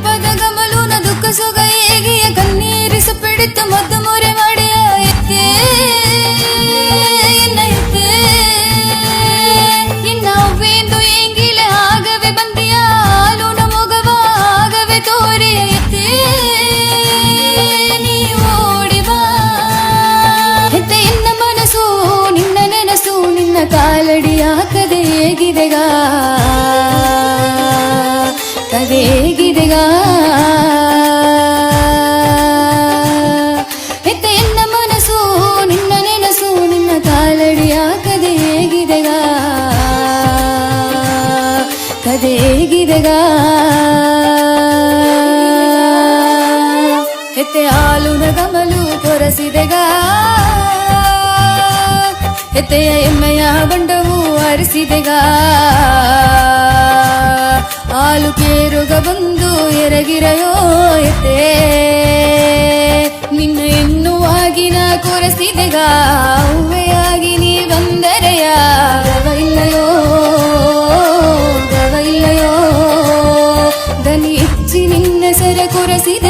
ಕೆಂಪದ ಗಮಲುನ ದುಃಖ ಸುಗ ಹೇಗಿಯ ಕಣ್ಣೀರಿಸು ಪಿಡಿತು ಮದ್ದು ಮೊರೆ ಮಾಡಿಯ ಎತ್ತೆ ಎನ್ನ ಎತ್ತೆ ಇನ್ನ ಅವ್ವೇಂದು ಎಂಗಿಲೆ ಆಗವೆ ಬಂದಿಯ ಹಾಲುನ ಮೊಗವ ಆಗವೆ ತೋರಿಯ ಎತ್ತೆ ನೀ ಓಡಿ ಬಾ ಎತ್ತೆ ಎನ್ನ ಮನಸ್ಸು ನಿನ್ನ ನೆನಸು ನಿನ್ನ ಕಾಲಡಿಯ ಕದೆ ಹೇಗಿದೆಗ ಕದೆ ಹೇಗಿದೆಗ ಎತ್ತೆ ಎನ್ನ ಮನಸ್ಸು ನಿನ್ನ ನೆನಸು ನಿನ್ನ ಕಾಲಡಿಯ ಕದೆ ಹೇಗಿದೆಗ ಕದೆ ಹೇಗಿದೆಗ ಎತ್ತೆ ಹಾಲುನ ಗಮಲು ಕೊರಸಿದೆಗ ಎತ್ತೆಯ ಎಮ್ಮೆಯ ಬಂಡವು ಅರಿಸಿದೆಗ ಹಾಲು ಕೇರುಗ ಬಂದು ಎರಗಿರಯೋ ಎತ್ತೆ ನಿನ್ನ ಎನ್ನುವಾಗಿನ ಕೊರಸಿದೆಗ ಹೂವೆಯಾಗಿ ನೀ ಬಂದರೆಯ ಗವ ಇಲ್ಲಯೋ ದನಿ ಹೆಚ್ಚಿ ನಿನ್ನ ಸರ ಕೊರಸಿದೆ